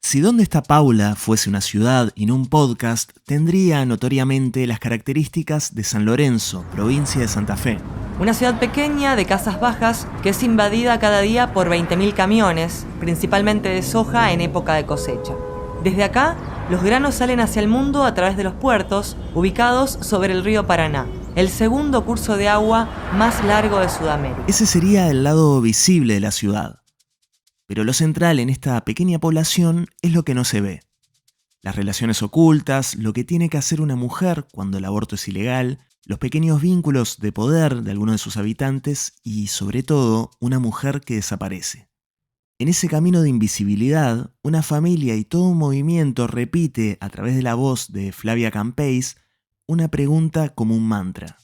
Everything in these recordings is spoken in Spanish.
Si Dónde está Paula fuese una ciudad y no un podcast, tendría notoriamente las características de San Lorenzo, provincia de Santa Fe. Una ciudad pequeña de casas bajas que es invadida cada día por 20.000 camiones, principalmente de soja en época de cosecha. Desde acá, los granos salen hacia el mundo a través de los puertos, ubicados sobre el río Paraná, el segundo curso de agua más largo de Sudamérica. Ese sería el lado visible de la ciudad. Pero lo central en esta pequeña población es lo que no se ve. Las relaciones ocultas, lo que tiene que hacer una mujer cuando el aborto es ilegal, los pequeños vínculos de poder de algunos de sus habitantes y, sobre todo, una mujer que desaparece. En ese camino de invisibilidad, una familia y todo un movimiento repite a través de la voz de Flavia Campais una pregunta como un mantra.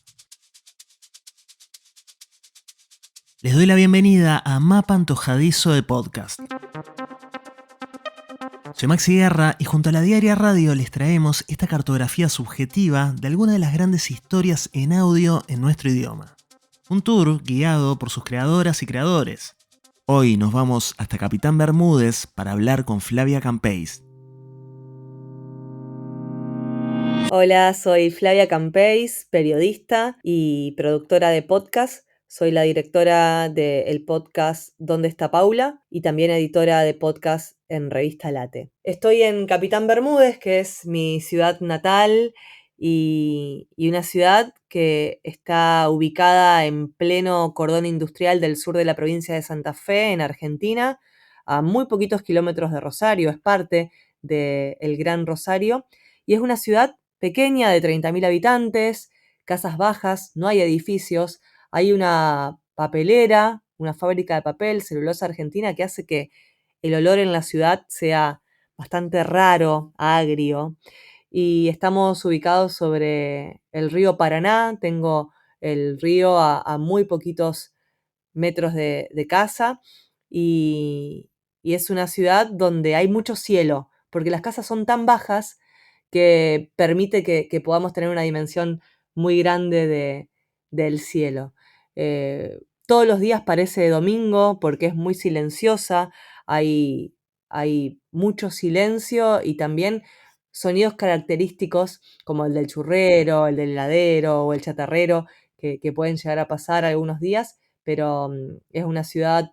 Les doy la bienvenida a Mapa Antojadizo de Podcast. Soy Maxi Guerra y junto a la Diaria Radio les traemos esta cartografía subjetiva de algunas de las grandes historias en audio en nuestro idioma. Un tour guiado por sus creadoras y creadores. Hoy nos vamos hasta Capitán Bermúdez para hablar con Flavia Campais. Hola, soy Flavia Campais, periodista y productora de podcast. Soy la directora del podcast ¿Dónde está Paula? Y también editora de podcast en Revista Late. Estoy en Capitán Bermúdez, que es mi ciudad natal y una ciudad que está ubicada en pleno cordón industrial del sur de la provincia de Santa Fe, en Argentina, a muy poquitos kilómetros de Rosario. Es parte del Gran Rosario y es una ciudad pequeña de 30.000 habitantes, casas bajas, no hay edificios, hay una papelera, una fábrica de papel, celulosa argentina, que hace que el olor en la ciudad sea bastante raro, agrio. Y estamos ubicados sobre el río Paraná, tengo el río a muy poquitos metros de casa y es una ciudad donde hay mucho cielo, porque las casas son tan bajas que permite que podamos tener una dimensión muy grande del cielo. Todos los días parece domingo porque es muy silenciosa, hay mucho silencio y también sonidos característicos como el del churrero, el del heladero o el chatarrero que pueden llegar a pasar algunos días, pero es una ciudad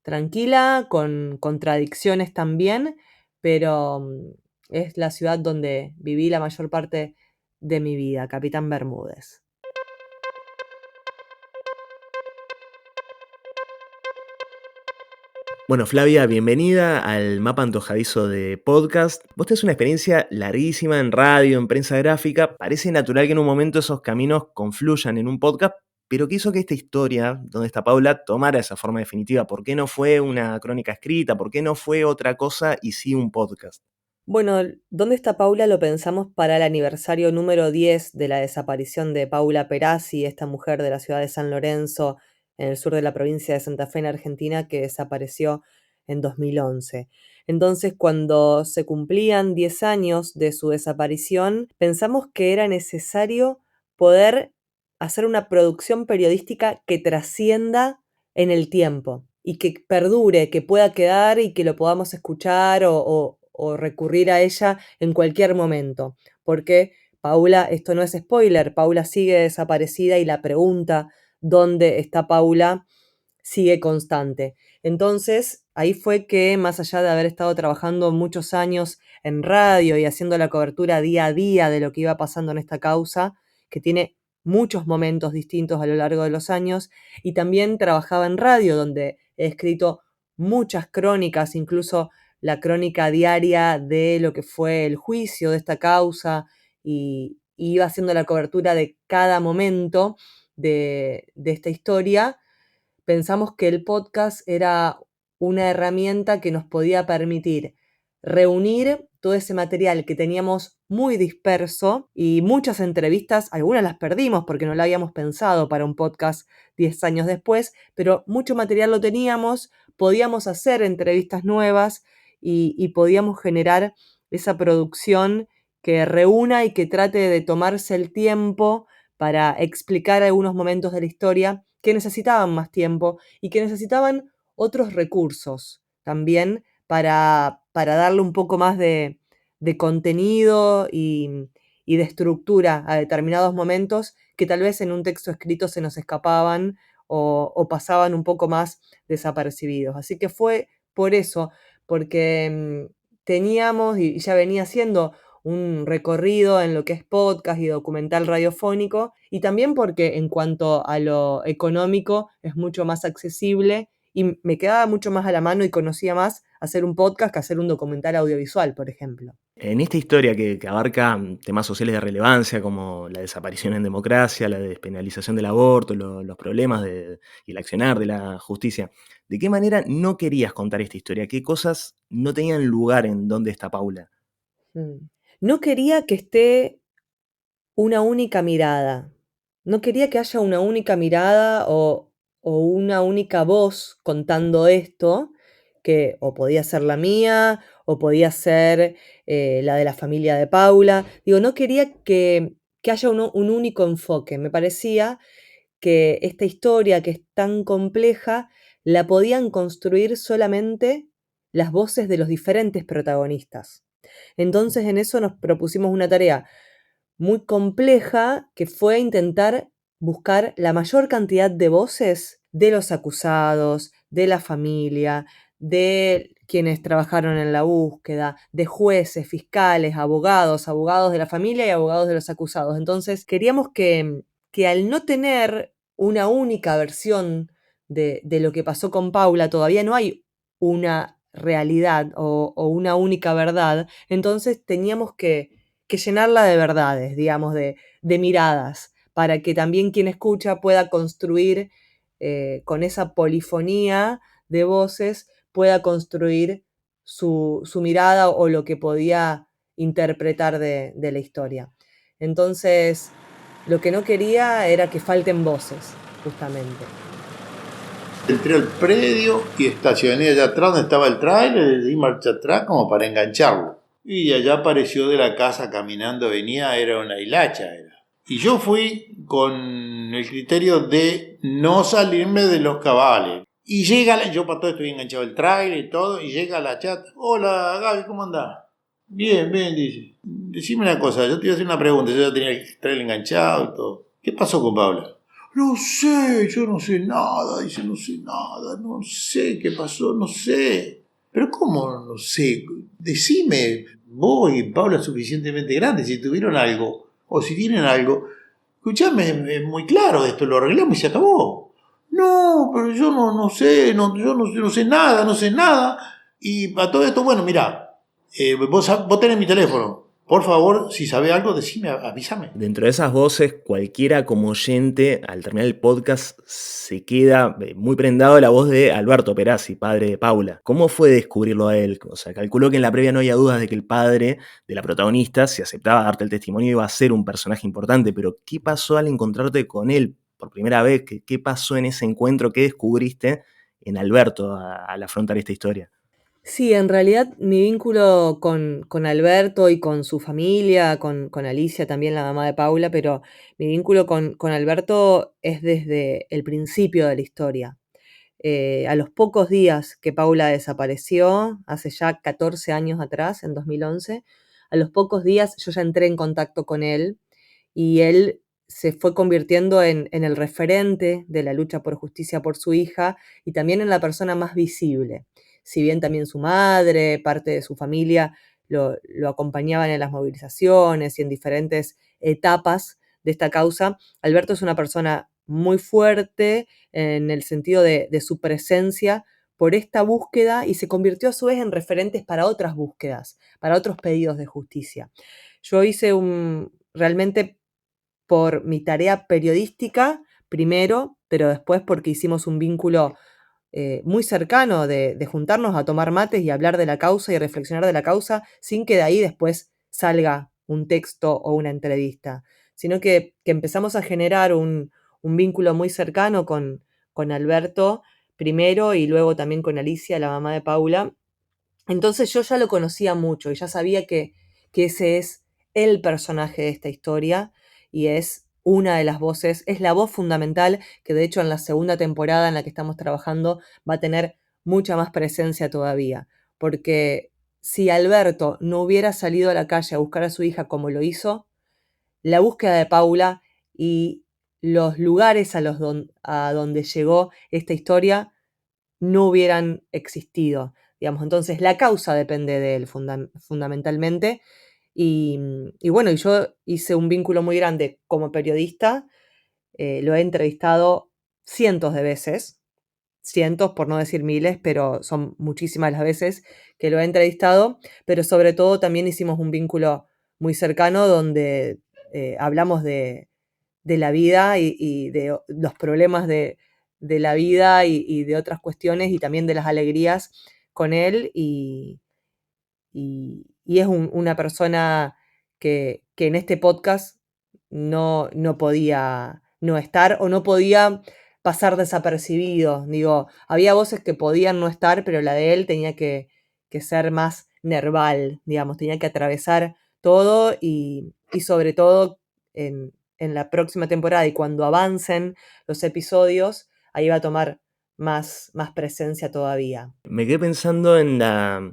tranquila, con contradicciones también, pero es la ciudad donde viví la mayor parte de mi vida, Capitán Bermúdez. Bueno, Flavia, bienvenida al Mapa Antojadizo de Podcast. Vos tenés una experiencia larguísima en radio, en prensa gráfica. Parece natural que en un momento esos caminos confluyan en un podcast, pero ¿qué hizo que esta historia, Dónde está Paula, tomara esa forma definitiva? ¿Por qué no fue una crónica escrita? ¿Por qué no fue otra cosa y sí un podcast? Bueno, ¿Dónde está Paula? Lo pensamos para el aniversario número 10 de la desaparición de Paula Perazzi, esta mujer de la ciudad de San Lorenzo, en el sur de la provincia de Santa Fe, en Argentina, que desapareció en 2011. Entonces, cuando se cumplían 10 años de su desaparición, pensamos que era necesario poder hacer una producción periodística que trascienda en el tiempo y que perdure, que pueda quedar y que lo podamos escuchar o recurrir a ella en cualquier momento. Porque Paula, esto no es spoiler, Paula sigue desaparecida y la pregunta ¿dónde está Paula? Sigue constante. Entonces, ahí fue que, más allá de haber estado trabajando muchos años en radio y haciendo la cobertura día a día de lo que iba pasando en esta causa, que tiene muchos momentos distintos a lo largo de los años, y también trabajaba en radio, donde he escrito muchas crónicas, incluso la crónica diaria de lo que fue el juicio de esta causa, y iba haciendo la cobertura de cada momento de esta historia. Pensamos que el podcast era una herramienta que nos podía permitir reunir todo ese material que teníamos muy disperso y muchas entrevistas, algunas las perdimos porque no lo habíamos pensado para un podcast 10 años después, pero mucho material lo teníamos, podíamos hacer entrevistas nuevas y podíamos generar esa producción que reúna y que trate de tomarse el tiempo para explicar algunos momentos de la historia que necesitaban más tiempo y que necesitaban otros recursos también para para darle un poco más de contenido y de estructura a determinados momentos que tal vez en un texto escrito se nos escapaban o pasaban un poco más desapercibidos. Así que fue por eso, porque teníamos y ya venía haciendo un recorrido en lo que es podcast y documental radiofónico, y también porque en cuanto a lo económico es mucho más accesible y me quedaba mucho más a la mano y conocía más hacer un podcast que hacer un documental audiovisual, por ejemplo. En esta historia que abarca temas sociales de relevancia como la desaparición en democracia, la despenalización del aborto, los problemas y el accionar de la justicia, ¿de qué manera no querías contar esta historia? ¿Qué cosas no tenían lugar en dónde está Paula? No quería que esté una única mirada. No quería que haya una única mirada o una única voz contando esto, que o podía ser la mía o podía ser la de la familia de Paula. Digo, no quería que haya un único enfoque. Me parecía que esta historia, que es tan compleja, la podían construir solamente las voces de los diferentes protagonistas. Entonces en eso nos propusimos una tarea muy compleja que fue intentar buscar la mayor cantidad de voces de los acusados, de la familia, de quienes trabajaron en la búsqueda, de jueces, fiscales, abogados de la familia y abogados de los acusados. Entonces queríamos que al no tener una única versión de lo que pasó con Paula, todavía no hay una realidad o una única verdad, entonces teníamos que llenarla de verdades, digamos, de miradas, para que también quien escucha pueda construir con esa polifonía de voces, pueda construir su mirada o lo que podía interpretar de la historia. Entonces, lo que no quería era que falten voces, justamente. Entré al predio y estacioné allá atrás donde estaba el tráiler, le di marcha atrás como para engancharlo. Y allá apareció de la casa caminando, venía, era una hilacha. Y yo fui con el criterio de no salirme de los cabales. Y llega, yo para todo estoy enganchado el tráiler y todo, y llega la chat. Hola Gaby, ¿cómo andás? Bien, bien, dice. Decime una cosa, yo te iba a hacer una pregunta, yo ya tenía el trailer enganchado y todo. ¿Qué pasó con Paula? No sé, yo no sé nada, dice, no sé nada, no sé qué pasó, no sé. Pero ¿cómo no sé? Decime, vos y Paula suficientemente grandes, si tuvieron algo, o si tienen algo, escuchame, es muy claro esto, lo arreglamos y se acabó. No, pero yo no sé, yo no sé nada, no sé nada. Y para todo esto, bueno, mirá, vos tenés mi teléfono. Por favor, si sabés algo, decime, avísame. Dentro de esas voces, cualquiera como oyente, al terminar el podcast, se queda muy prendado de la voz de Alberto Perazzi, padre de Paula. ¿Cómo fue descubrirlo a él? O sea, calculó que en la previa no había dudas de que el padre de la protagonista, si aceptaba darte el testimonio, iba a ser un personaje importante, pero ¿qué pasó al encontrarte con él por primera vez? ¿Qué pasó en ese encuentro? ¿Qué descubriste en Alberto al afrontar esta historia? Sí, en realidad mi vínculo con Alberto y con su familia, con Alicia también, la mamá de Paula, pero mi vínculo con Alberto es desde el principio de la historia. A los pocos días que Paula desapareció, hace ya 14 años atrás, en 2011, a los pocos días yo ya entré en contacto con él y él se fue convirtiendo en el referente de la lucha por justicia por su hija y también en la persona más visible. Si bien también su madre, parte de su familia, lo acompañaban en las movilizaciones y en diferentes etapas de esta causa, Alberto es una persona muy fuerte en el sentido de su presencia por esta búsqueda y se convirtió a su vez en referentes para otras búsquedas, para otros pedidos de justicia. Yo hice realmente por mi tarea periodística primero, pero después porque hicimos un vínculo muy cercano de juntarnos a tomar mates y hablar de la causa y reflexionar de la causa sin que de ahí después salga un texto o una entrevista, sino que empezamos a generar un vínculo muy cercano con Alberto primero y luego también con Alicia, la mamá de Paula. Entonces yo ya lo conocía mucho y ya sabía que ese es el personaje de esta historia y es una de las voces, es la voz fundamental que de hecho en la segunda temporada en la que estamos trabajando va a tener mucha más presencia todavía, porque si Alberto no hubiera salido a la calle a buscar a su hija como lo hizo, la búsqueda de Paula y los lugares a donde llegó esta historia no hubieran existido, digamos. Entonces la causa depende de él fundamentalmente. Y bueno, yo hice un vínculo muy grande como periodista, lo he entrevistado cientos de veces, cientos por no decir miles, pero son muchísimas las veces que lo he entrevistado, pero sobre todo también hicimos un vínculo muy cercano donde hablamos de la vida y de los problemas de la vida y de otras cuestiones y también de las alegrías con él y es una persona que en este podcast no podía no estar o no podía pasar desapercibido. Digo, había voces que podían no estar, pero la de él tenía que ser más nerval, digamos, tenía que atravesar todo y sobre todo en la próxima temporada y cuando avancen los episodios, ahí va a tomar más presencia todavía. Me quedé pensando en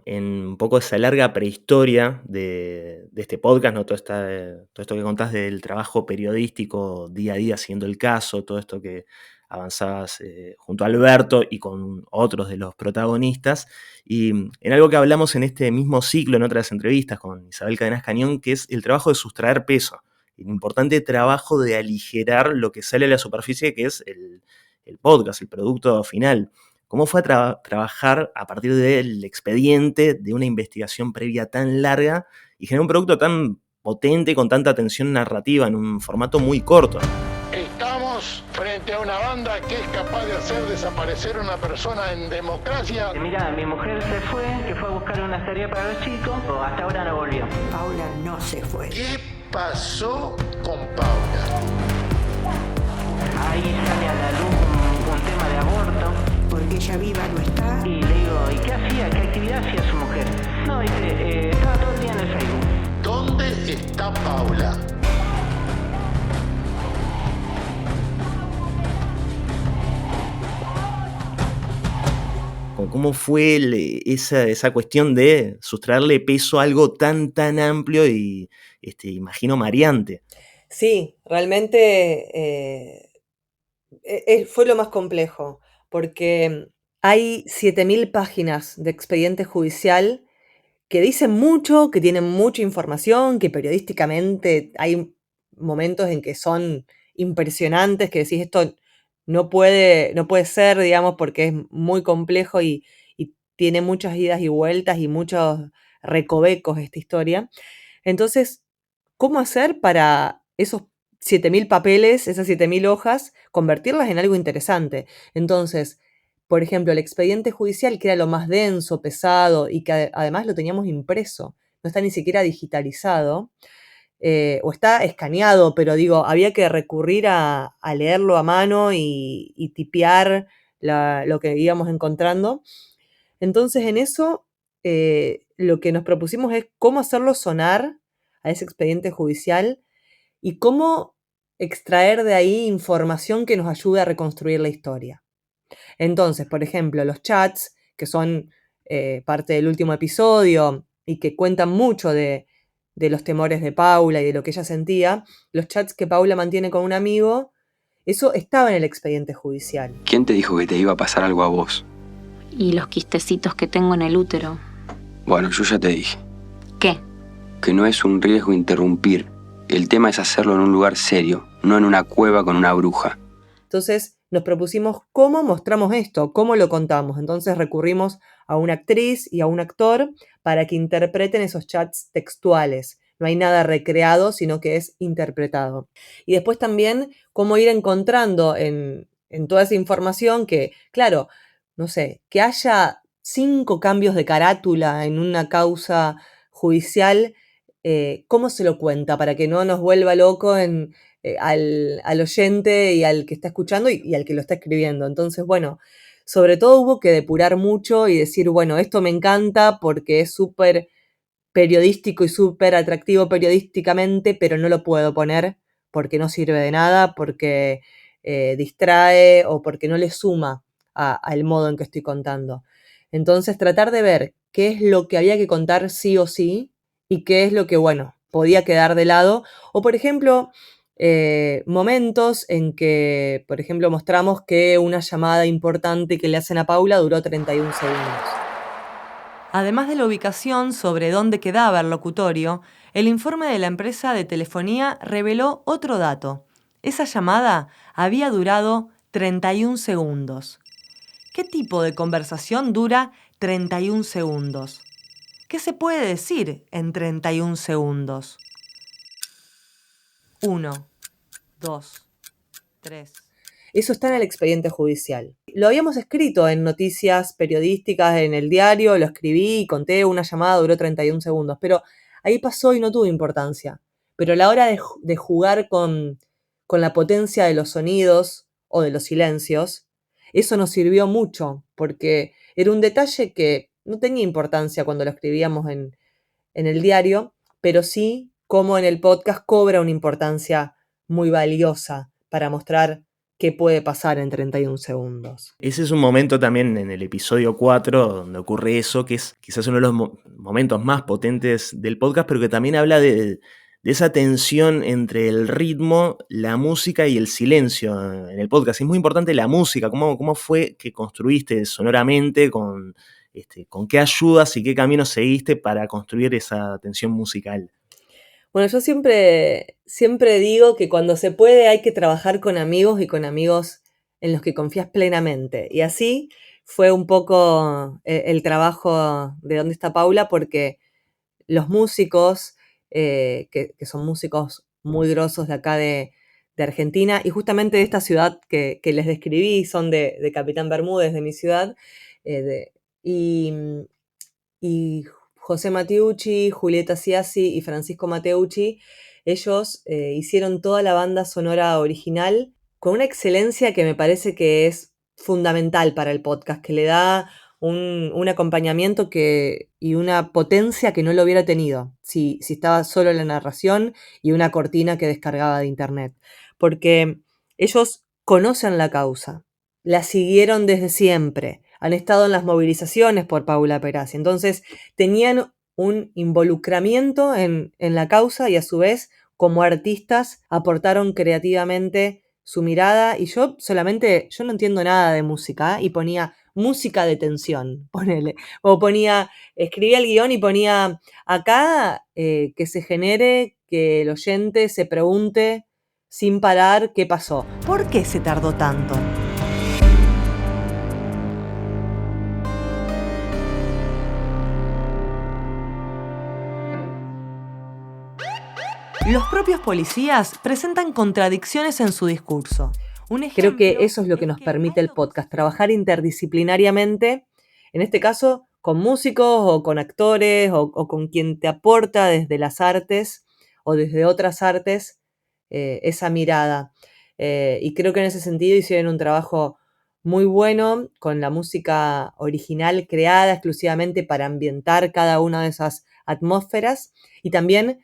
un poco esa larga prehistoria de este podcast, ¿no? Todo esto que contás del trabajo periodístico día a día siguiendo el caso, todo esto que avanzabas junto a Alberto y con otros de los protagonistas. Y en algo que hablamos en este mismo ciclo, en otras entrevistas con Isabel Cadenas Cañón, que es el trabajo de sustraer peso. El importante trabajo de aligerar lo que sale a la superficie, que es el podcast, el producto final. ¿Cómo fue a trabajar a partir del expediente de una investigación previa tan larga y generar un producto tan potente, con tanta tensión narrativa, en un formato muy corto? Estamos frente a una banda que es capaz de hacer desaparecer a una persona en democracia. Mirá, mi mujer se fue, que fue a buscar una tarea para los chicos, hasta ahora no volvió. Paula no se fue. ¿Qué pasó con Paula? Ahí sale a la luz un tema de aborto. Porque ella viva no está. Y le digo, ¿y qué hacía? ¿Qué actividad hacía su mujer? No, dice, estaba todo el día en el Facebook. ¿Dónde está Paula? ¿Cómo fue esa cuestión de sustraerle peso a algo tan amplio y, imagino, mareante? Sí, realmente fue lo más complejo, porque hay 7.000 páginas de expediente judicial que dicen mucho, que tienen mucha información, que periodísticamente hay momentos en que son impresionantes, que decís esto no puede ser, digamos, porque es muy complejo y tiene muchas idas y vueltas y muchos recovecos esta historia. Entonces, ¿cómo hacer para esos 7.000 papeles, esas 7.000 hojas, convertirlas en algo interesante? Entonces, por ejemplo, el expediente judicial, que era lo más denso, pesado y que además lo teníamos impreso, no está ni siquiera digitalizado, o está escaneado, pero digo, había que recurrir a leerlo a mano y tipear lo que íbamos encontrando. Entonces, en eso, lo que nos propusimos es cómo hacerlo sonar a ese expediente judicial y cómo extraer de ahí información que nos ayude a reconstruir la historia. Entonces, por ejemplo, los chats, que son parte del último episodio y que cuentan mucho de los temores de Paula y de lo que ella sentía, los chats que Paula mantiene con un amigo, eso estaba en el expediente judicial. ¿Quién te dijo que te iba a pasar algo a vos? Y los quistecitos que tengo en el útero. Bueno, yo ya te dije. ¿Qué? Que no es un riesgo interrumpir. El tema es hacerlo en un lugar serio, no en una cueva con una bruja. Entonces nos propusimos cómo mostramos esto, cómo lo contamos. Entonces recurrimos a una actriz y a un actor para que interpreten esos chats textuales. No hay nada recreado, sino que es interpretado. Y después también cómo ir encontrando en toda esa información que, claro, no sé, que haya 5 cambios de carátula en una causa judicial, ¿cómo se lo cuenta? Para que no nos vuelva loco al oyente y al que está escuchando y al que lo está escribiendo. Entonces, bueno, sobre todo hubo que depurar mucho y decir, bueno, esto me encanta porque es súper periodístico y súper atractivo periodísticamente, pero no lo puedo poner porque no sirve de nada, porque distrae o porque no le suma al modo en que estoy contando. Entonces tratar de ver qué es lo que había que contar sí o sí y qué es lo que, bueno, podía quedar de lado. O, por ejemplo, momentos en que, por ejemplo, mostramos que una llamada importante que le hacen a Paula duró 31 segundos. Además de la ubicación sobre dónde quedaba el locutorio, el informe de la empresa de telefonía reveló otro dato. Esa llamada había durado 31 segundos. ¿Qué tipo de conversación dura 31 segundos? ¿Qué se puede decir en 31 segundos? 1, 2, 3. Eso está en el expediente judicial. Lo habíamos escrito en noticias periodísticas en el diario, lo escribí y conté, una llamada duró 31 segundos, pero ahí pasó y no tuvo importancia. Pero a la hora de jugar con la potencia de los sonidos o de los silencios, eso nos sirvió mucho, porque era un detalle que no tenía importancia cuando lo escribíamos en el diario, pero sí como en el podcast cobra una importancia muy valiosa para mostrar qué puede pasar en 31 segundos. Ese es un momento también en el episodio 4 donde ocurre eso, que es quizás uno de los momentos más potentes del podcast, pero que también habla de esa tensión entre el ritmo, la música y el silencio en el podcast. Es muy importante la música, cómo fue que construiste sonoramente, con qué ayudas y qué caminos seguiste para construir esa tensión musical. Bueno, yo siempre digo que cuando se puede hay que trabajar con amigos y con amigos en los que confías plenamente. Y así fue un poco el trabajo de Dónde está Paula, porque los músicos, que son músicos muy grosos de acá de Argentina, y justamente de esta ciudad que les describí, son de Capitán Bermúdez, de mi ciudad, y José Mateucci, Julieta Ciasi y Francisco Mateucci, ellos hicieron toda la banda sonora original con una excelencia que me parece que es fundamental para el podcast, que le da un acompañamiento y una potencia que no lo hubiera tenido si estaba solo la narración y una cortina que descargaba de internet. Porque ellos conocen la causa, la siguieron desde siempre, han estado en las movilizaciones por Paula Perazzi, entonces tenían un involucramiento en la causa y a su vez como artistas aportaron creativamente su mirada, y yo no entiendo nada de música, y ponía música de tensión, ponele, o escribía el guión y ponía acá que se genere, que el oyente se pregunte sin parar qué pasó. ¿Por qué se tardó tanto? Los propios policías presentan contradicciones en su discurso. Creo que eso es lo que nos permite el podcast, trabajar interdisciplinariamente, en este caso con músicos o con actores o con quien te aporta desde las artes o desde otras artes esa mirada. Y creo que en ese sentido hicieron un trabajo muy bueno con la música original creada exclusivamente para ambientar cada una de esas atmósferas, y también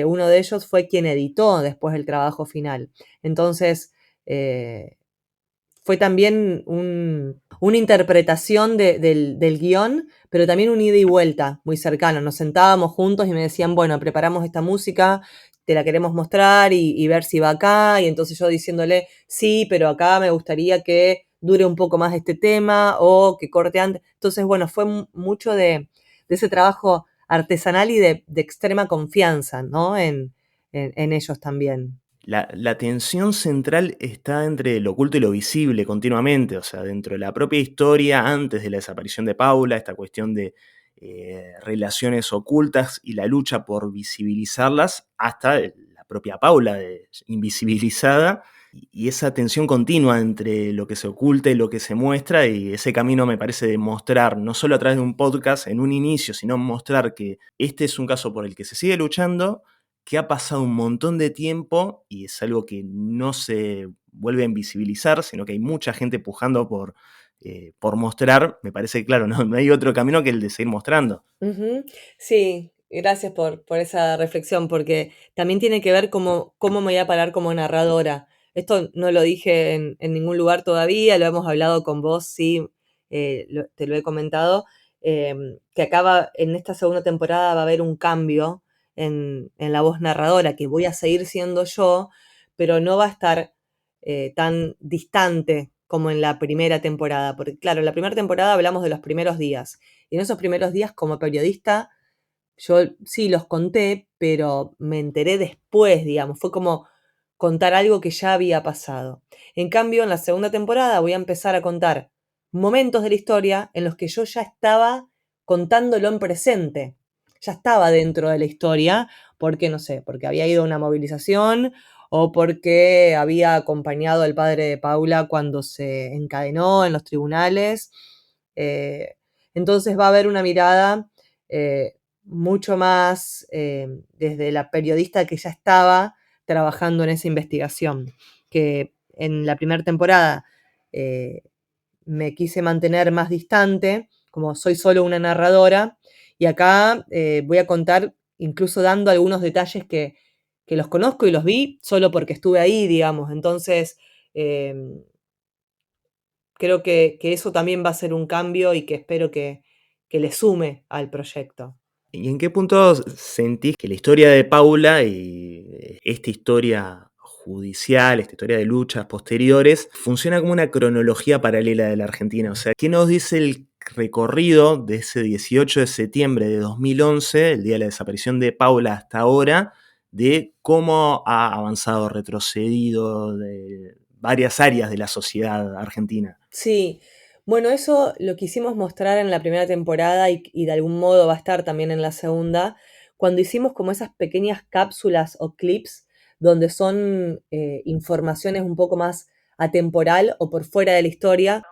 uno de ellos fue quien editó después el trabajo final. Entonces, fue también una interpretación del guión, pero también un ida y vuelta muy cercano. Nos sentábamos juntos y me decían, bueno, preparamos esta música, te la queremos mostrar y ver si va acá. Y entonces yo diciéndole, sí, pero acá me gustaría que dure un poco más este tema o que corte antes. Entonces, bueno, fue mucho de ese trabajo artesanal y de extrema confianza, ¿no? En ellos también. La tensión central está entre lo oculto y lo visible continuamente, o sea, dentro de la propia historia, antes de la desaparición de Paula, esta cuestión de relaciones ocultas y la lucha por visibilizarlas, hasta la propia Paula invisibilizada, y esa tensión continua entre lo que se oculta y lo que se muestra, y ese camino me parece de mostrar, no solo a través de un podcast en un inicio, sino mostrar que este es un caso por el que se sigue luchando, que ha pasado un montón de tiempo y es algo que no se vuelve a invisibilizar, sino que hay mucha gente pujando por mostrar. Me parece que, claro, no hay otro camino que el de seguir mostrando. Uh-huh. Sí, gracias por esa reflexión, porque también tiene que ver cómo me voy a parar como narradora. Esto no lo dije en ningún lugar todavía, lo hemos hablado con vos, sí, te lo he comentado, que acaba en esta segunda temporada va a haber un cambio en la voz narradora, que voy a seguir siendo yo, pero no va a estar tan distante como en la primera temporada, porque claro, en la primera temporada hablamos de los primeros días, y en esos primeros días como periodista yo sí los conté, pero me enteré después, digamos, fue como contar algo que ya había pasado. En cambio, en la segunda temporada voy a empezar a contar momentos de la historia en los que yo ya estaba contándolo en presente, ya estaba dentro de la historia, porque no sé, porque había ido a una movilización o porque había acompañado al padre de Paula cuando se encadenó en los tribunales. Entonces va a haber una mirada mucho más desde la periodista que ya estaba trabajando en esa investigación, que en la primera temporada me quise mantener más distante, como soy solo una narradora, y acá voy a contar, incluso dando algunos detalles que los conozco y los vi solo porque estuve ahí, digamos. Entonces, creo que eso también va a ser un cambio y que espero que le sume al proyecto. ¿Y en qué punto sentís que la historia de Paula y esta historia judicial, esta historia de luchas posteriores, funciona como una cronología paralela de la Argentina? O sea, ¿qué nos dice el recorrido de ese 18 de septiembre de 2011, el día de la desaparición de Paula, hasta ahora, de cómo ha avanzado, retrocedido de varias áreas de la sociedad argentina? Sí, bueno, eso lo quisimos mostrar en la primera temporada y de algún modo va a estar también en la segunda, cuando hicimos como esas pequeñas cápsulas o clips donde son informaciones un poco más atemporal o por fuera de la historia.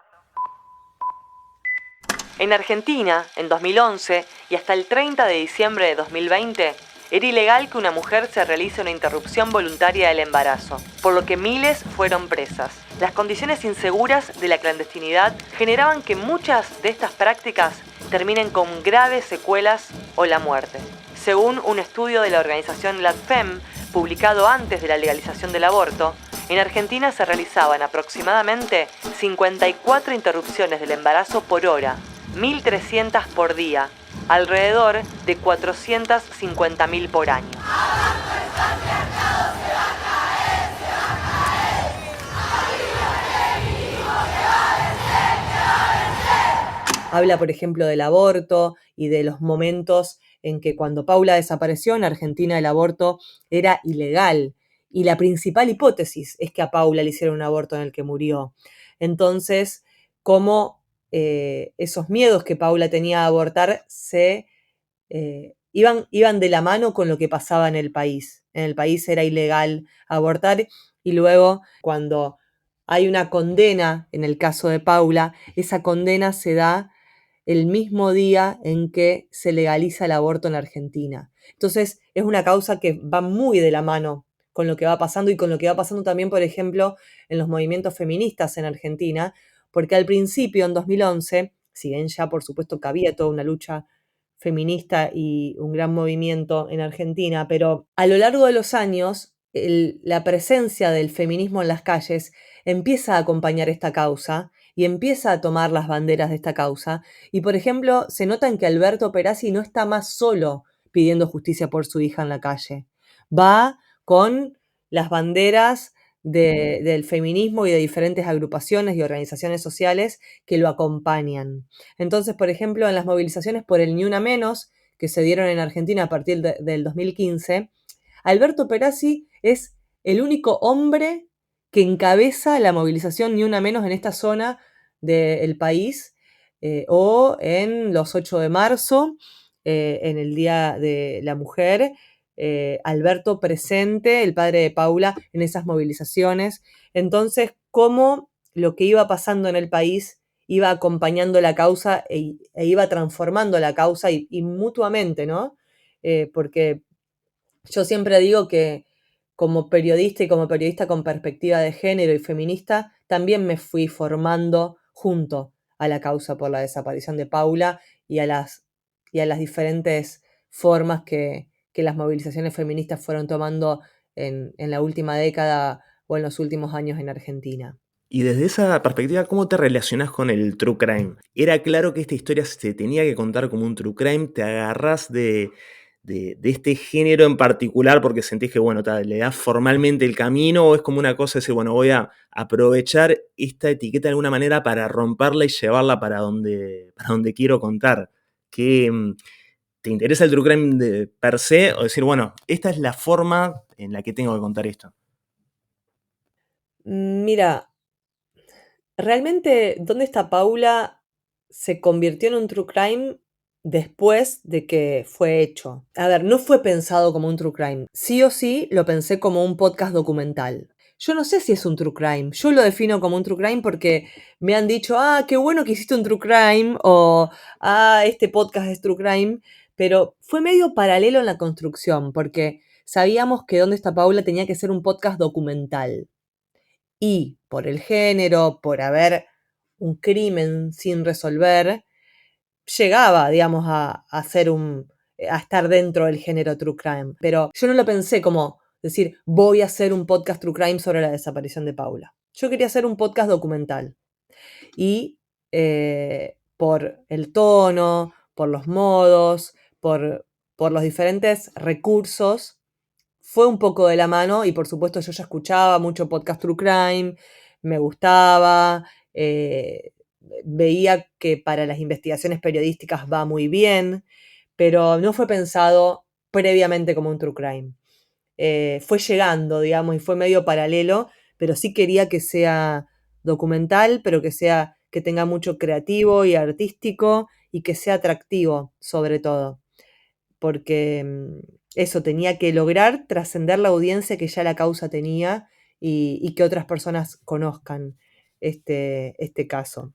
En Argentina, en 2011 y hasta el 30 de diciembre de 2020, era ilegal que una mujer se realice una interrupción voluntaria del embarazo, por lo que miles fueron presas. Las condiciones inseguras de la clandestinidad generaban que muchas de estas prácticas terminen con graves secuelas o la muerte. Según un estudio de la organización LADFEM, publicado antes de la legalización del aborto, en Argentina se realizaban aproximadamente 54 interrupciones del embarazo por hora, 1.300 por día, alrededor de 450.000 por año. Habla, por ejemplo, del aborto y de los momentos en que cuando Paula desapareció en Argentina el aborto era ilegal. Y la principal hipótesis es que a Paula le hicieron un aborto en el que murió. Entonces, cómo esos miedos que Paula tenía a abortar iban de la mano con lo que pasaba en el país. En el país era ilegal abortar y luego cuando hay una condena, en el caso de Paula, esa condena se da el mismo día en que se legaliza el aborto en Argentina. Entonces es una causa que va muy de la mano con lo que va pasando y con lo que va pasando también, por ejemplo, en los movimientos feministas en Argentina, porque al principio, en 2011, si bien ya por supuesto que había toda una lucha feminista y un gran movimiento en Argentina, pero a lo largo de los años la presencia del feminismo en las calles empieza a acompañar esta causa y empieza a tomar las banderas de esta causa. Y por ejemplo, se nota en que Alberto Perazzi no está más solo pidiendo justicia por su hija en la calle. Va con las banderas del feminismo y de diferentes agrupaciones y organizaciones sociales que lo acompañan. Entonces, por ejemplo, en las movilizaciones por el Ni Una Menos, que se dieron en Argentina a partir del 2015, Alberto Perazzi es el único hombre que encabeza la movilización Ni Una Menos en esta zona del país, o en los 8 de marzo, en el Día de la Mujer, Alberto presente, el padre de Paula, en esas movilizaciones. Entonces, cómo lo que iba pasando en el país iba acompañando la causa e iba transformando la causa y mutuamente, ¿no? Porque yo siempre digo que como periodista y como periodista con perspectiva de género y feminista, también me fui formando junto a la causa por la desaparición de Paula y a las diferentes formas que las movilizaciones feministas fueron tomando en la última década o en los últimos años en Argentina. Y desde esa perspectiva, ¿cómo te relacionás con el true crime? Era claro que esta historia se tenía que contar como un true crime, te agarrás de este género en particular porque sentís que, bueno, le das formalmente el camino, o es como una cosa de decir, bueno, voy a aprovechar esta etiqueta de alguna manera para romperla y llevarla para donde quiero contar. ¿Te interesa el true crime per se? O decir, bueno, esta es la forma en la que tengo que contar esto. Mira, realmente, ¿Dónde está Paula? Se convirtió en un true crime después de que fue hecho. A ver, no fue pensado como un true crime. Sí o sí lo pensé como un podcast documental. Yo no sé si es un true crime. Yo lo defino como un true crime porque me han dicho, qué bueno que hiciste un true crime, o este podcast es true crime, pero fue medio paralelo en la construcción porque sabíamos que ¿Dónde está Paula? Tenía que ser un podcast documental. Y por el género, por haber un crimen sin resolver, llegaba, digamos, a estar dentro del género true crime. Pero yo no lo pensé como decir, voy a hacer un podcast true crime sobre la desaparición de Paula. Yo quería hacer un podcast documental. Y por el tono, por los modos, por los diferentes recursos, fue un poco de la mano. Y por supuesto yo ya escuchaba mucho podcast true crime, me gustaba, veía que para las investigaciones periodísticas va muy bien, pero no fue pensado previamente como un true crime. Fue llegando, digamos, y fue medio paralelo, pero sí quería que sea documental, pero que tenga mucho creativo y artístico y que sea atractivo, sobre todo, porque eso tenía que lograr trascender la audiencia que ya la causa tenía, y que otras personas conozcan este caso.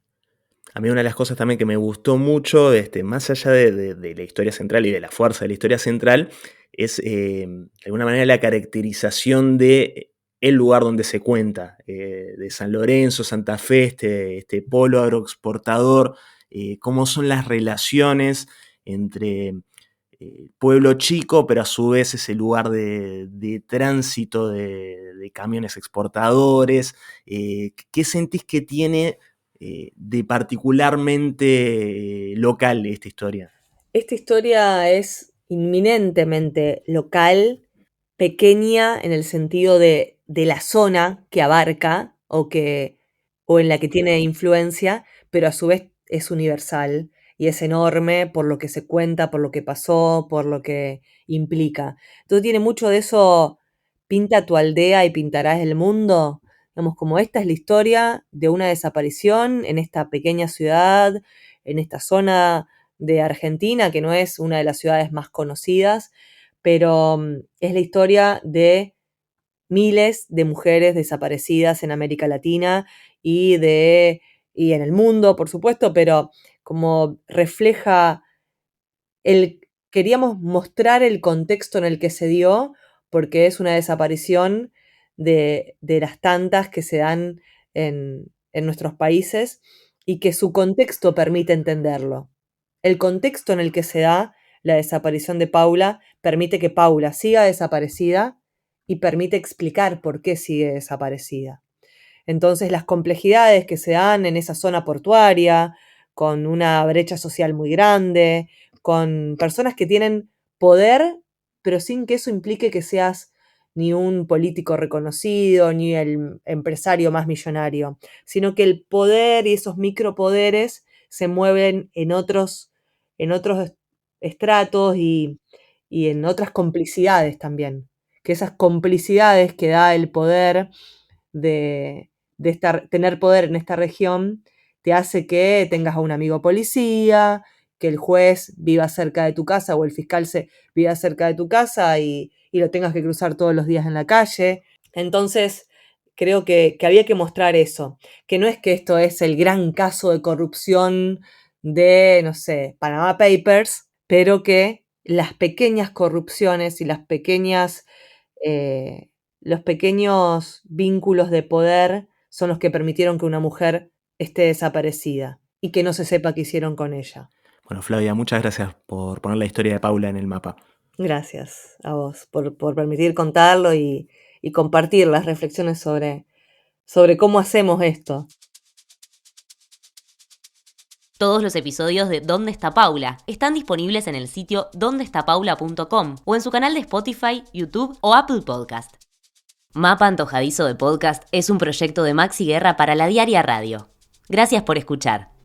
A mí una de las cosas también que me gustó mucho, más allá de la historia central y de la fuerza de la historia central, es de alguna manera la caracterización de el lugar donde se cuenta, de San Lorenzo, Santa Fe, este polo agroexportador, cómo son las relaciones entre pueblo chico, pero a su vez ese lugar de tránsito de camiones exportadores. ¿Qué sentís que tiene de particularmente local esta historia? Esta historia es inminentemente local, pequeña en el sentido de la zona que abarca o en la que tiene influencia, pero a su vez es universal y es enorme por lo que se cuenta, por lo que pasó, por lo que implica. Entonces tiene mucho de eso, pinta tu aldea y pintarás el mundo. Digamos, como esta es la historia de una desaparición en esta pequeña ciudad, en esta zona de Argentina, que no es una de las ciudades más conocidas, pero es la historia de miles de mujeres desaparecidas en América Latina y en el mundo, por supuesto, pero como refleja queríamos mostrar el contexto en el que se dio, porque es una desaparición de las tantas que se dan en nuestros países, y que su contexto permite entenderlo. El contexto en el que se da la desaparición de Paula permite que Paula siga desaparecida y permite explicar por qué sigue desaparecida. Entonces, las complejidades que se dan en esa zona portuaria, con una brecha social muy grande, con personas que tienen poder, pero sin que eso implique que seas ni un político reconocido, ni el empresario más millonario, sino que el poder y esos micropoderes se mueven en otros estratos y en otras complicidades también. Que esas complicidades que da el poder de tener poder en esta región te hace que tengas a un amigo policía, que el juez viva cerca de tu casa o el fiscal viva cerca de tu casa y lo tengas que cruzar todos los días en la calle. Entonces, creo que había que mostrar eso, que no es que esto es el gran caso de corrupción de, no sé, Panama Papers, pero que las pequeñas corrupciones y los pequeños vínculos de poder son los que permitieron que una mujer esté desaparecida y que no se sepa qué hicieron con ella. Bueno, Flavia, muchas gracias por poner la historia de Paula en el mapa. Gracias a vos por permitir contarlo y compartir las reflexiones sobre sobre cómo hacemos esto. Todos los episodios de ¿Dónde está Paula? Están disponibles en el sitio dondeestapaula.com o en su canal de Spotify, YouTube o Apple Podcast. Mapa Antojadizo de Podcast es un proyecto de Maxi Guerra para La Diaria Radio. Gracias por escuchar.